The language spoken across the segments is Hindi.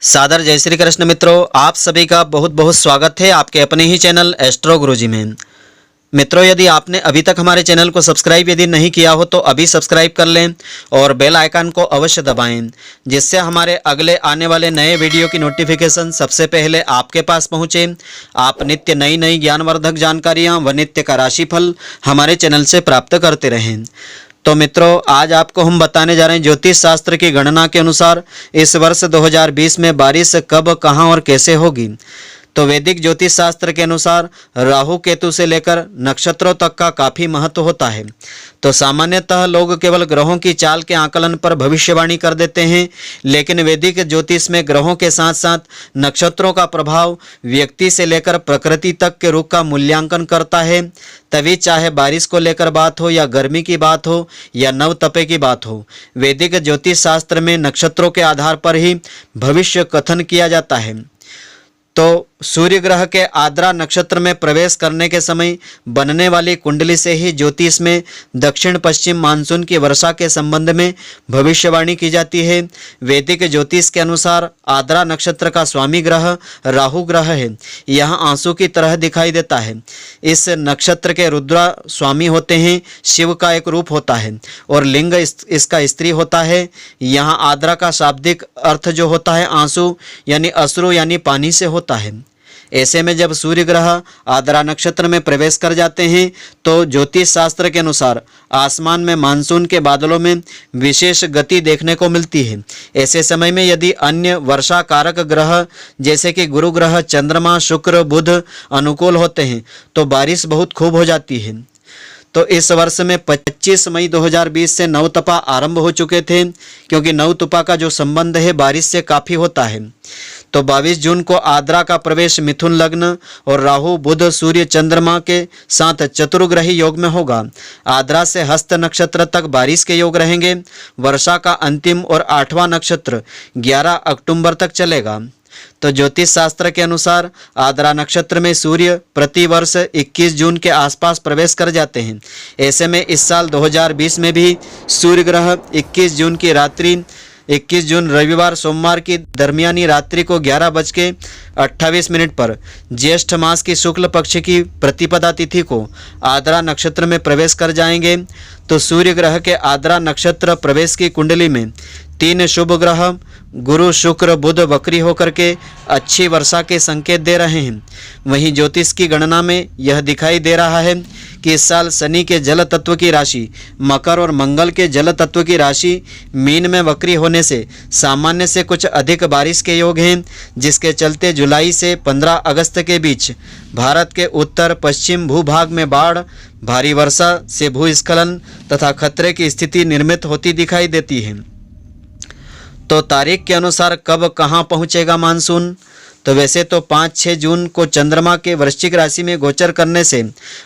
सादर जय श्री कृष्ण मित्रों, आप सभी का बहुत बहुत स्वागत है आपके अपने ही चैनल एस्ट्रो गुरुजी में। मित्रों, यदि आपने अभी तक हमारे चैनल को सब्सक्राइब यदि नहीं किया हो तो अभी सब्सक्राइब कर लें और बेल आइकन को अवश्य दबाएं, जिससे हमारे अगले आने वाले नए वीडियो की नोटिफिकेशन सबसे पहले आपके पास पहुंचे। आप नित्य नई नई ज्ञानवर्धक जानकारियां व नित्य का राशिफल हमारे चैनल से प्राप्त करते रहें। तो मित्रों, आज आपको हम बताने जा रहे हैं ज्योतिष शास्त्र की गणना के अनुसार इस वर्ष 2020 में बारिश कब, कहां और कैसे होगी। तो वैदिक ज्योतिष शास्त्र के अनुसार राहु केतु से लेकर नक्षत्रों तक का काफ़ी महत्व होता है। तो सामान्यतः लोग केवल ग्रहों की चाल के आकलन पर भविष्यवाणी कर देते हैं, लेकिन वैदिक ज्योतिष में ग्रहों के साथ साथ नक्षत्रों का प्रभाव व्यक्ति से लेकर प्रकृति तक के रुख का मूल्यांकन करता है। तभी चाहे बारिश को लेकर बात हो या गर्मी की बात हो या नव तपे की बात हो, वैदिक ज्योतिष शास्त्र में नक्षत्रों के आधार पर ही भविष्य कथन किया जाता है। तो सूर्य ग्रह के आद्रा नक्षत्र में प्रवेश करने के समय बनने वाली कुंडली से ही ज्योतिष में दक्षिण पश्चिम मानसून की वर्षा के संबंध में भविष्यवाणी की जाती है। वैदिक ज्योतिष के अनुसार आद्रा नक्षत्र का स्वामी ग्रह राहु ग्रह है। यह आंसू की तरह दिखाई देता है। इस नक्षत्र के रुद्रा स्वामी होते हैं, शिव का एक रूप होता है और लिंग इसका स्त्री होता है। यहाँ आद्रा का शाब्दिक अर्थ जो होता है आंसू यानी अश्रु यानी पानी से होता है। ऐसे में जब सूर्य ग्रह आद्रा नक्षत्र में प्रवेश कर जाते हैं तो ज्योतिष शास्त्र के अनुसार आसमान में मानसून के बादलों में विशेष गति देखने को मिलती है। ऐसे समय में यदि अन्य वर्षा कारक ग्रह जैसे कि गुरु ग्रह, चंद्रमा, शुक्र, बुध अनुकूल होते हैं तो बारिश बहुत खूब हो जाती है। तो इस वर्ष में 25 मई 2020 से नवतपा आरंभ हो चुके थे, क्योंकि नवतपा का जो संबंध है बारिश से काफ़ी होता है। तो 22 जून को आद्रा का प्रवेश मिथुन लग्न और राहु, बुध, सूर्य, चंद्रमा के साथ चतुर्ग्रही योग में होगा। आद्रा से हस्त नक्षत्र तक बारिश के योग रहेंगे। वर्षा का अंतिम और 8वां नक्षत्र 11 अक्टूबर तक चलेगा। तो ज्योतिष शास्त्र के अनुसार आद्रा नक्षत्र में सूर्य प्रतिवर्ष 21 जून के आसपास प्रवेश कर जाते हैं। ऐसे में इस साल 2020 में भी सूर्य ग्रह 21 जून की रात्रि 21 जून रविवार सोमवार की दरमियानी रात्रि को 11:28 पर ज्येष्ठ मास की शुक्ल पक्ष की प्रतिपदा तिथि को आद्रा नक्षत्र में प्रवेश कर जाएंगे। तो सूर्य ग्रह के आद्रा नक्षत्र प्रवेश की कुंडली में 3 शुभ ग्रह गुरु, शुक्र, बुध वक्री होकर के अच्छी वर्षा के संकेत दे रहे हैं। वहीं ज्योतिष की गणना में यह दिखाई दे रहा है कि इस साल शनि के जल तत्व की राशि मकर और मंगल के जल तत्व की राशि मीन में वक्री होने से सामान्य से कुछ अधिक बारिश के योग हैं, जिसके चलते जुलाई से 15 अगस्त के बीच भारत के उत्तर पश्चिम भूभाग में बाढ़, भारी वर्षा से भूस्खलन तथा खतरे की स्थिति निर्मित होती दिखाई देती है। तो तारीख के अनुसार कब कहां पहुंचेगा मानसून? तो वैसे तो 5-6 जून को चंद्रमा के वृश्चिक राशि में गोचर करने से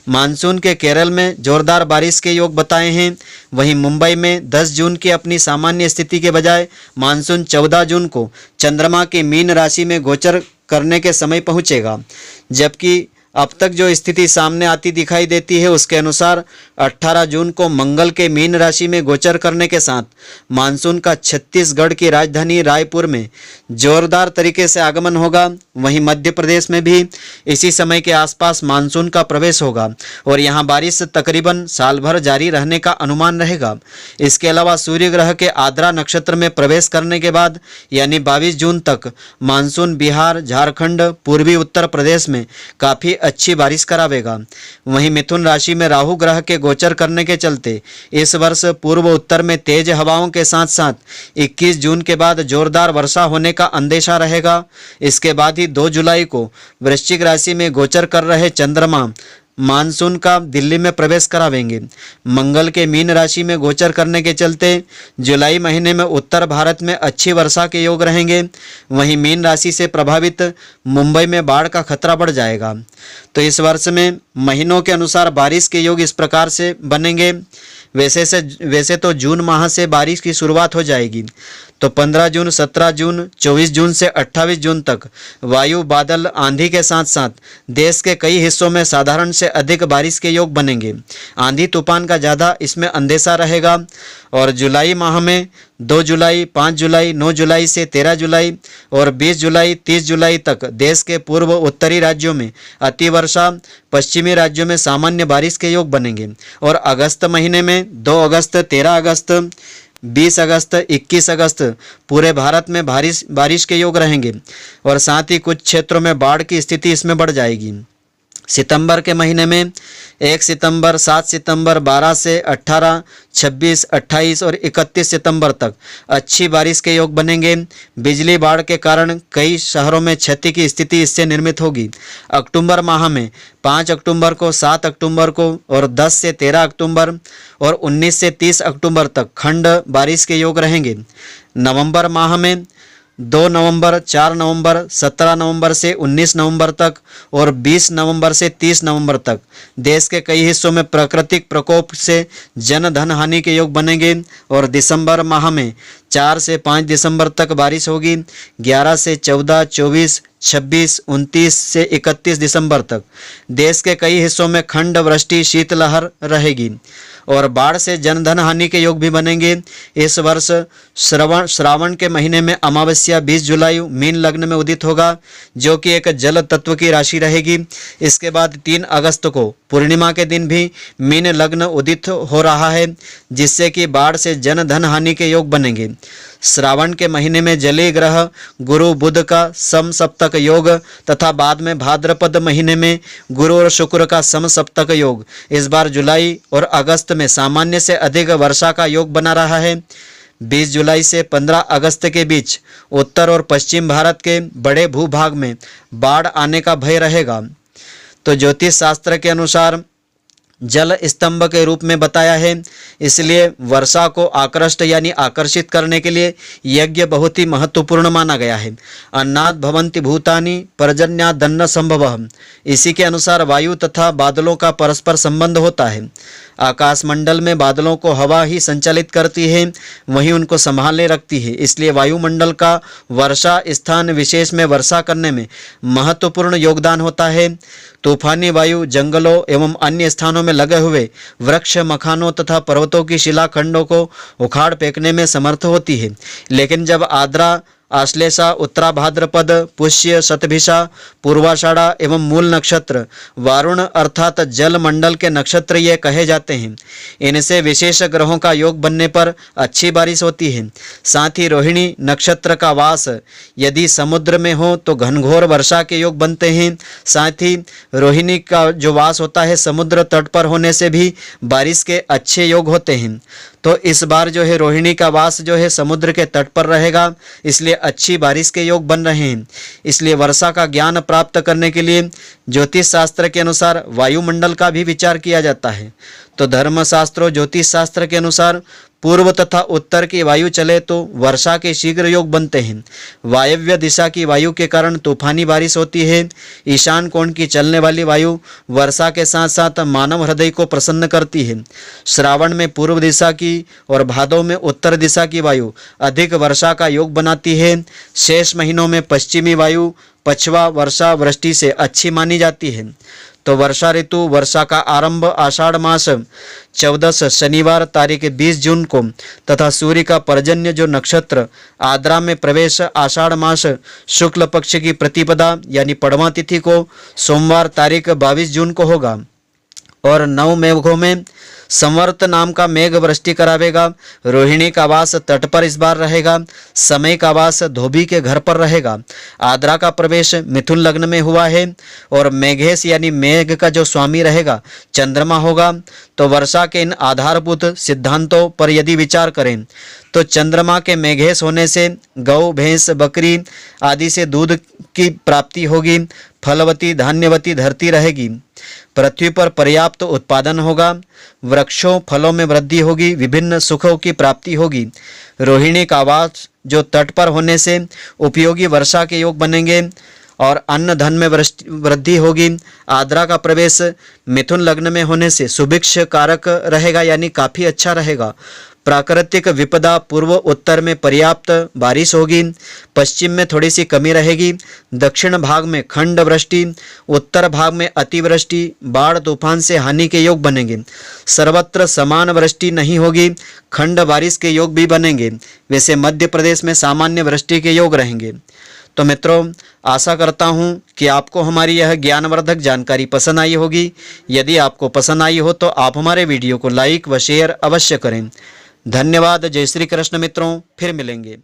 मानसून के केरल में जोरदार बारिश के योग बताए हैं। वहीं मुंबई में 10 जून की अपनी सामान्य स्थिति के बजाय मानसून 14 जून को चंद्रमा की मीन राशि में गोचर करने के समय पहुंचेगा। जबकि अब तक जो स्थिति सामने आती दिखाई देती है उसके अनुसार 18 जून को मंगल के मीन राशि में गोचर करने के साथ मानसून का छत्तीसगढ़ की राजधानी रायपुर में जोरदार तरीके से आगमन होगा। वहीं मध्य प्रदेश में भी इसी समय के आसपास मानसून का प्रवेश होगा और यहां बारिश तकरीबन साल भर जारी रहने का अनुमान रहेगा। इसके अलावा सूर्य ग्रह के आद्रा नक्षत्र में प्रवेश करने के बाद यानी 22 जून तक मानसून बिहार, झारखंड, पूर्वी उत्तर प्रदेश में काफ़ी अच्छी बारिश करावेगा। वहीं मिथुन राशि में राहु ग्रह के गोचर करने के चलते इस वर्ष पूर्व उत्तर में तेज हवाओं के साथ साथ 21 जून के बाद जोरदार वर्षा होने का अंदेशा रहेगा। इसके बाद ही 2 जुलाई को वृश्चिक राशि में गोचर कर रहे चंद्रमा मानसून का दिल्ली में प्रवेश करावेंगे। मंगल के मीन राशि में गोचर करने के चलते जुलाई महीने में उत्तर भारत में अच्छी वर्षा के योग रहेंगे। वहीं मीन राशि से प्रभावित मुंबई में बाढ़ का खतरा बढ़ जाएगा। तो इस वर्ष में महीनों के अनुसार बारिश के योग इस प्रकार से बनेंगे। वैसे तो जून माह से बारिश की शुरुआत हो जाएगी। तो 15 जून, 17 जून, 24 जून से 28 जून तक वायु, बादल, आंधी के साथ साथ देश के कई हिस्सों में साधारण से अधिक बारिश के योग बनेंगे। आंधी तूफान का ज़्यादा इसमें अंदेशा रहेगा। और जुलाई माह में 2 जुलाई, 5 जुलाई, 9 जुलाई से 13 जुलाई और 20 जुलाई, 30 जुलाई तक देश के पूर्व उत्तरी राज्यों में अतिवर्षा, पश्चिमी राज्यों में सामान्य बारिश के योग बनेंगे। और अगस्त महीने में 2 अगस्त, 13 अगस्त, 20 अगस्त, 21 अगस्त पूरे भारत में बारिश के योग रहेंगे और साथ ही कुछ क्षेत्रों में बाढ़ की स्थिति इसमें बढ़ जाएगी। सितंबर के महीने में 1 सितंबर, 7 सितंबर, 12 से 18, 26, 28 और 31 सितंबर तक अच्छी बारिश के योग बनेंगे। बिजली बाढ़ के कारण कई शहरों में क्षति की स्थिति इससे निर्मित होगी। अक्टूबर माह में 5 अक्टूबर को, 7 अक्टूबर को और 10 से 13 अक्टूबर और 19 से 30 अक्टूबर तक खंड बारिश के योग रहेंगे। नवंबर माह में 2 नवंबर, 4 नवंबर, 17 नवंबर से 19 नवंबर तक और 20 नवंबर से 30 नवंबर तक देश के कई हिस्सों में प्राकृतिक प्रकोप से जन धन हानि के योग बनेंगे। और दिसंबर माह में 4 से 5 दिसंबर तक बारिश होगी। 11 से 14, 24, 26, 29 से 31 दिसंबर तक देश के कई हिस्सों में खंड वृष्टि, शीतलहर रहेगी और बाढ़ से जनधन हानि के योग भी बनेंगे। इस वर्ष श्रावण के महीने में अमावस्या 20 जुलाई मीन लग्न में उदित होगा, जो कि एक जल तत्व की राशि रहेगी। इसके बाद 3 अगस्त को पूर्णिमा के दिन भी मीन लग्न उदित हो रहा है, जिससे कि बाढ़ से जनधन हानि के योग बनेंगे। श्रावण के महीने में जलीय ग्रह गुरु बुध का समसप्तक योग तथा बाद में भाद्रपद महीने में गुरु और शुक्र का समसप्तक योग इस बार जुलाई और अगस्त में सामान्य से अधिक वर्षा का योग बना रहा है। 20 जुलाई से 15 अगस्त के बीच उत्तर और पश्चिम भारत के बड़े भूभाग में बाढ़ आने का भय रहेगा। तो ज्योतिष शास्त्र के अनुसार जल स्तंभ के रूप में बताया है, इसलिए वर्षा को आकृष्ट यानी आकर्षित करने के लिए यज्ञ बहुत ही महत्वपूर्ण माना गया है। अन्नात् भवन्ति भूतानि पर्जन्यादन्न संभवः। इसी के अनुसार वायु तथा बादलों का परस्पर संबंध होता है। आकाशमंडल में बादलों को हवा ही संचालित करती है, वहीं उनको संभाले रखती है। इसलिए वायुमंडल का वर्षा स्थान विशेष में वर्षा करने में महत्वपूर्ण योगदान होता है। तूफानी वायु जंगलों एवं अन्य स्थानों में लगे हुए वृक्ष, मखानों तथा पर्वतों की शिलाखंडों को उखाड़ फेंकने में समर्थ होती है। लेकिन जब आर्द्रा, आश्लेषा, उत्तरा भाद्रपद, पुष्य, शतभिषा, पूर्वाषाढ़ा एवं मूल नक्षत्र वारुण अर्थात जल मंडल के नक्षत्र ये कहे जाते हैं, इनसे विशेष ग्रहों का योग बनने पर अच्छी बारिश होती है। साथ ही रोहिणी नक्षत्र का वास यदि समुद्र में हो तो घनघोर वर्षा के योग बनते हैं। साथ ही रोहिणी का जो वास होता है समुद्र तट पर होने से भी बारिश के अच्छे योग होते हैं। तो इस बार जो है रोहिणी का वास जो है समुद्र के तट पर रहेगा, इसलिए अच्छी बारिश के योग बन रहे हैं। इसलिए वर्षा का ज्ञान प्राप्त करने के लिए ज्योतिष शास्त्र के अनुसार वायुमंडल का भी विचार किया जाता है। तो धर्मशास्त्रों, ज्योतिष शास्त्र के अनुसार पूर्व तथा उत्तर की वायु चले तो वर्षा के शीघ्र योग बनते हैं। वायव्य दिशा की वायु के कारण तूफानी बारिश होती है। ईशान कोण की चलने वाली वायु वर्षा के साथ साथ मानव हृदय को प्रसन्न करती है। श्रावण में पूर्व दिशा की और भादों में उत्तर दिशा की वायु अधिक वर्षा का योग बनाती है। शेष महीनों में पश्चिमी वायु पछवा वर्षा वृष्टि से अच्छी मानी जाती है। तो वर्षा ऋतु, वर्षा का आरंभ आषाढ़ मास 14 शनिवार तारीख 20 जून को तथा सूर्य का पर्जन्य जो नक्षत्र आद्रा में प्रवेश आषाढ़ मास शुक्ल पक्ष की प्रतिपदा यानी पड़वा तिथि को सोमवार तारीख 22 जून को होगा। और 9 मेघों में संवर्त नाम का मेघ वृष्टि करावेगा। रोहिणी का वास तट पर इस बार रहेगा। समय का वास धोबी के घर पर रहेगा। आद्रा का प्रवेश मिथुन लग्न में हुआ है और मेघेश यानी मेघ का जो स्वामी रहेगा चंद्रमा होगा। तो वर्षा के इन आधारभूत सिद्धांतों पर यदि विचार करें तो चंद्रमा के मेघेश होने से गौ, भैंस, बकरी आदि से दूध की प्राप्ति होगी। फलवती, धान्यवती धरती रहेगी। पृथ्वी पर पर्याप्त उत्पादन होगा। वृक्षों, फलों में वृद्धि होगी। विभिन्न सुखों की प्राप्ति होगी। रोहिणी का वास जो तट पर होने से उपयोगी वर्षा के योग बनेंगे और अन्न धन में वृद्धि होगी। आद्रा का प्रवेश मिथुन लग्न में होने से सुभिक्ष कारक रहेगा, यानी काफ़ी अच्छा रहेगा। प्राकृतिक विपदा पूर्व उत्तर में पर्याप्त बारिश होगी, पश्चिम में थोड़ी सी कमी रहेगी, दक्षिण भाग में खंड वृष्टि, उत्तर भाग में अतिवृष्टि, बाढ़ तूफान से हानि के योग बनेंगे। सर्वत्र समान वृष्टि नहीं होगी, खंड बारिश के योग भी बनेंगे। वैसे मध्य प्रदेश में सामान्य वृष्टि के योग रहेंगे। तो मित्रों, आशा करता हूं कि आपको हमारी यह ज्ञानवर्धक जानकारी पसंद आई होगी। यदि आपको पसंद आई हो तो आप हमारे वीडियो को लाइक व शेयर अवश्य करें। धन्यवाद। जय श्री कृष्ण मित्रों, फिर मिलेंगे।